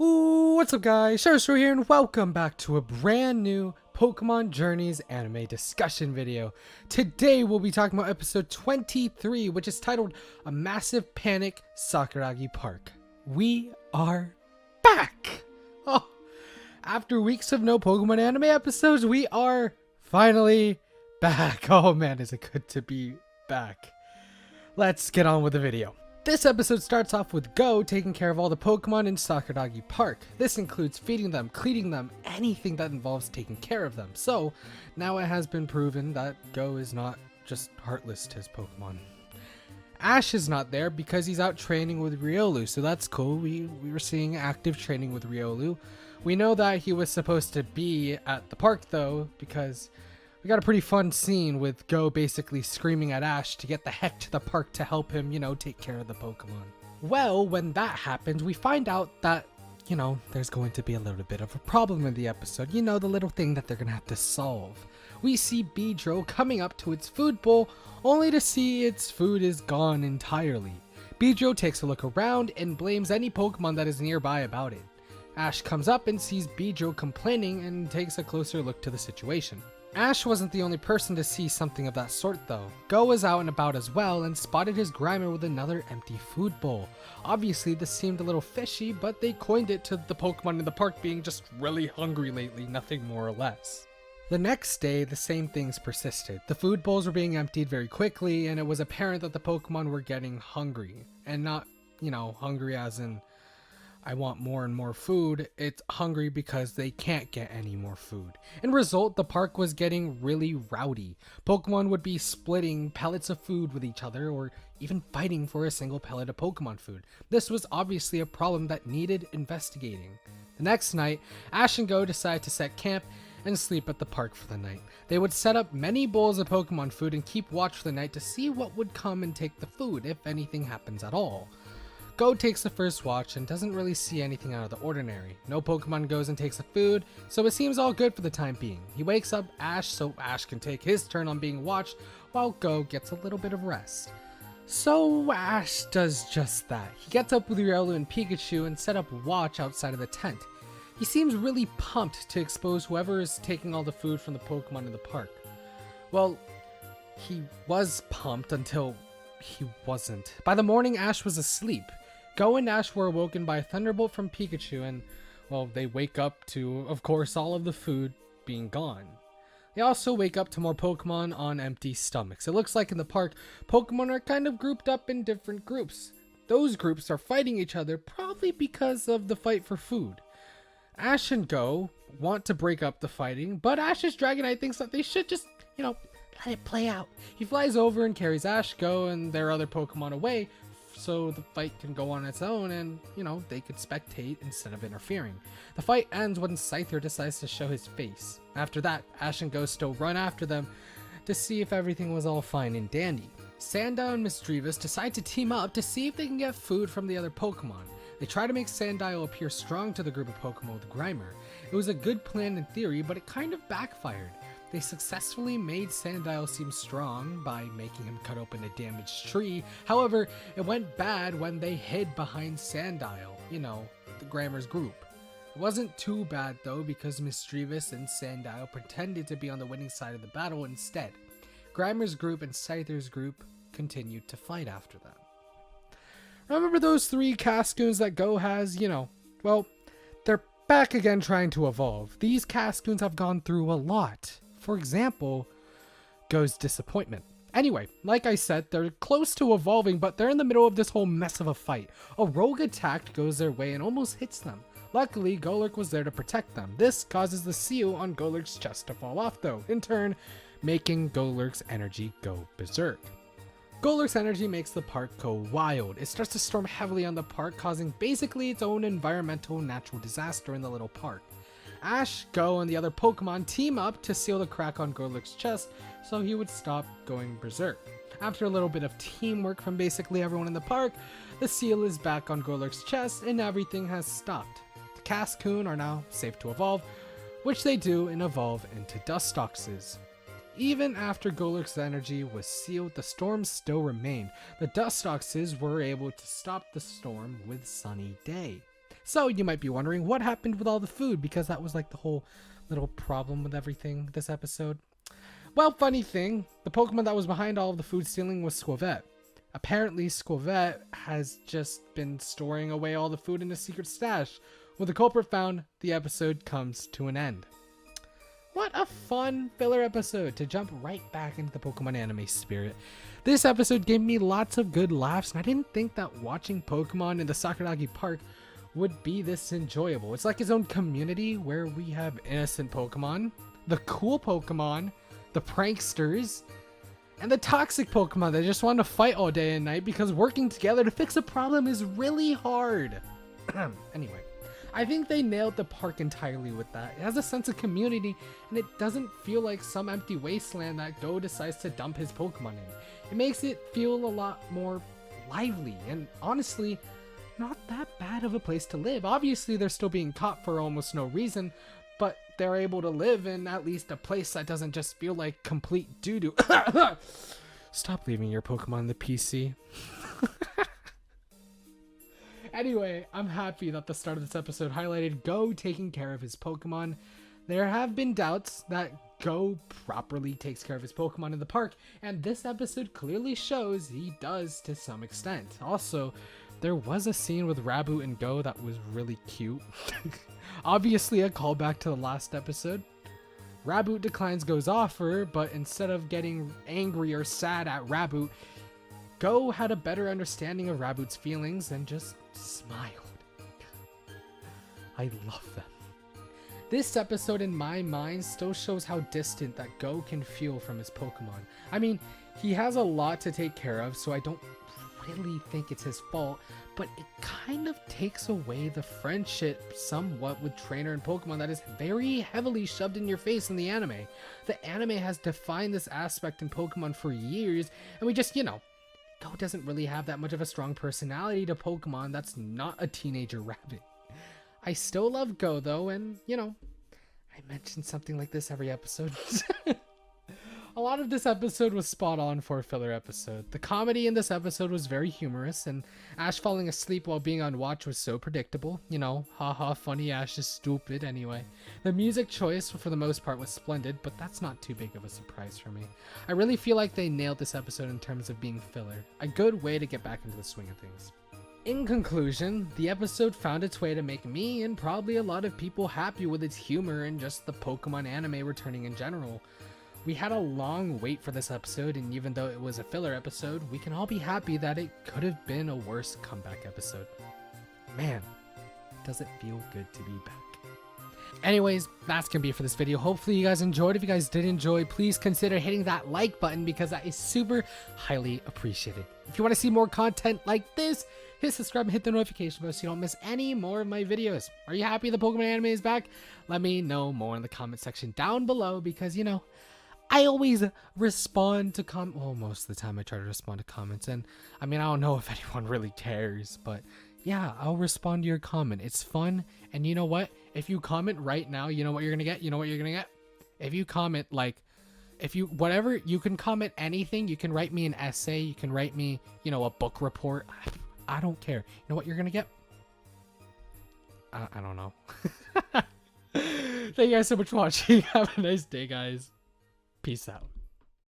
Ooh, what's up guys, ShinyHunterDestroyer here and welcome back to a brand new Pokemon Journeys anime discussion video. Today we'll be talking about episode 23, which is titled A Massive Panic Sakuragi Park. We are back! Oh, after weeks of no Pokemon anime episodes, we are finally back. Oh man, is it good to be back. Let's get on with the video. This episode starts off with Go taking care of all the Pokemon in Sakuragi Park. This includes feeding them, cleaning them, anything that involves taking care of them. So, now it has been proven that Go is not just heartless to his Pokemon. Ash is not there because he's out training with Riolu, so that's cool. We were seeing active training with Riolu. We know that he was supposed to be at the park though, because we got a pretty fun scene with Go basically screaming at Ash to get the heck to the park to help him, take care of the Pokemon. Well, when that happens, we find out that, there's going to be a little bit of a problem in the episode. The little thing that they're going to have to solve. We see Beedrill coming up to its food bowl, only to see its food is gone entirely. Beedrill takes a look around and blames any Pokemon that is nearby about it. Ash comes up and sees Beedrill complaining and takes a closer look to the situation. Ash wasn't the only person to see something of that sort though. Go was out and about as well and spotted his Grimer with another empty food bowl. Obviously this seemed a little fishy, but they coined it to the Pokemon in the park being just really hungry lately, nothing more or less. The next day, the same things persisted. The food bowls were being emptied very quickly, and it was apparent that the Pokemon were getting hungry. And not, hungry as in, I want more and more food. It's hungry because they can't get any more food. In result, the park was getting really rowdy. Pokemon would be splitting pellets of food with each other or even fighting for a single pellet of Pokemon food. This was obviously a problem that needed investigating. The next night, Ash and Go decided to set camp and sleep at the park for the night. They would set up many bowls of Pokemon food and keep watch for the night to see what would come and take the food, if anything happens at all. Go takes the first watch and doesn't really see anything out of the ordinary. No Pokemon goes and takes the food, so it seems all good for the time being. He wakes up Ash so Ash can take his turn on being watched, while Go gets a little bit of rest. So Ash does just that. He gets up with Riolu and Pikachu and set up watch outside of the tent. He seems really pumped to expose whoever is taking all the food from the Pokemon in the park. Well, he was pumped until he wasn't. By the morning, Ash was asleep. Go and Ash were awoken by a thunderbolt from Pikachu and, well, they wake up to, of course, all of the food being gone. They also wake up to more Pokemon on empty stomachs. It looks like in the park, Pokemon are kind of grouped up in different groups. Those groups are fighting each other, probably because of the fight for food. Ash and Go want to break up the fighting, but Ash's Dragonite thinks that they should just, let it play out. He flies over and carries Ash, Go, and their other Pokemon away, so the fight can go on its own and, they could spectate instead of interfering. The fight ends when Scyther decides to show his face. After that, Ash and Go still run after them to see if everything was all fine and dandy. Sandile and Misdreavus decide to team up to see if they can get food from the other Pokemon. They try to make Sandile appear strong to the group of Pokemon with Grimer. It was a good plan in theory, but it kind of backfired. They successfully made Sandile seem strong by making him cut open a damaged tree. However, it went bad when they hid behind Sandile, the Grimer's group. It wasn't too bad though, because Misdreavus and Sandile pretended to be on the winning side of the battle instead. Grimer's group and Scyther's group continued to fight after them. Remember those 3 Cascoons that Go has? Well, they're back again trying to evolve. These Cascoons have gone through a lot. For example, Go's disappointment. Anyway, like I said, they're close to evolving, but they're in the middle of this whole mess of a fight. A rogue attack goes their way and almost hits them. Luckily, Golurk was there to protect them. This causes the seal on Golurk's chest to fall off though, in turn, making Golurk's energy go berserk. Golurk's energy makes the park go wild. It starts to storm heavily on the park, causing basically its own environmental natural disaster in the little park. Ash, Go, and the other Pokemon team up to seal the crack on Golurk's chest so he would stop going berserk. After a little bit of teamwork from basically everyone in the park, the seal is back on Golurk's chest and everything has stopped. The Cascoon are now safe to evolve, which they do and evolve into Dustoxes. Even after Golurk's energy was sealed, the storm still remained. The Dustoxes were able to stop the storm with Sunny Day. So you might be wondering what happened with all the food, because that was like the whole little problem with everything this episode. Well, funny thing, the Pokemon that was behind all of the food stealing was Squavette. Apparently, Squavette has just been storing away all the food in a secret stash. With the culprit found, the episode comes to an end. What a fun filler episode to jump right back into the Pokemon anime spirit. This episode gave me lots of good laughs, and I didn't think that watching Pokemon in the Sakuragi Park would be this enjoyable. It's like its own community where we have innocent Pokemon, the cool Pokemon, the pranksters, and the toxic Pokemon that just want to fight all day and night because working together to fix a problem is really hard. Anyway, I think they nailed the park entirely with that. It has a sense of community, and it doesn't feel like some empty wasteland that Go decides to dump his Pokemon in. It makes it feel a lot more lively, and honestly, not that bad of a place to live. Obviously, they're still being caught for almost no reason, but they're able to live in at least a place that doesn't just feel like complete doo-doo. Stop leaving your Pokemon in the PC. Anyway, I'm happy that the start of this episode highlighted Go taking care of his Pokemon. There have been doubts that Go properly takes care of his Pokemon in the park, and this episode clearly shows he does to some extent. Also, there was a scene with Raboot and Go that was really cute. Obviously a callback to the last episode. Raboot declines Go's offer, but instead of getting angry or sad at Raboot, Go had a better understanding of Raboot's feelings and just smiled. I love them. This episode in my mind still shows how distant that Go can feel from his Pokemon. I mean, he has a lot to take care of, so I don't really think it's his fault, but it kind of takes away the friendship somewhat with trainer and Pokemon that is very heavily shoved in your face in the anime. The anime has defined this aspect in Pokemon for years, and we just, Go doesn't really have that much of a strong personality to Pokemon that's not a teenager rabbit. I still love Go though, and I mention something like this every episode. A lot of this episode was spot on for a filler episode. The comedy in this episode was very humorous, and Ash falling asleep while being on watch was so predictable. Haha, funny Ash is stupid anyway. The music choice for the most part was splendid, but that's not too big of a surprise for me. I really feel like they nailed this episode in terms of being filler. A good way to get back into the swing of things. In conclusion, the episode found its way to make me and probably a lot of people happy with its humor and just the Pokemon anime returning in general. We had a long wait for this episode, and even though it was a filler episode, we can all be happy that it could have been a worse comeback episode. Man, does it feel good to be back. Anyways, that's gonna be it for this video. Hopefully you guys enjoyed. If you guys did enjoy, please consider hitting that like button because that is super highly appreciated. If you want to see more content like this, hit subscribe and hit the notification bell so you don't miss any more of my videos. Are you happy the Pokemon anime is back? Let me know more in the comment section down below because, I always respond to well, most of the time I try to respond to comments, and I don't know if anyone really cares, but yeah, I'll respond to your comment. It's fun, and you know what? If you comment right now, you know what you're gonna get? If you comment, whatever, you can comment anything. You can write me an essay, you can write me, a book report. I don't care. You know what you're gonna get? I don't know. Thank you guys so much for watching. Have a nice day, guys. Peace out.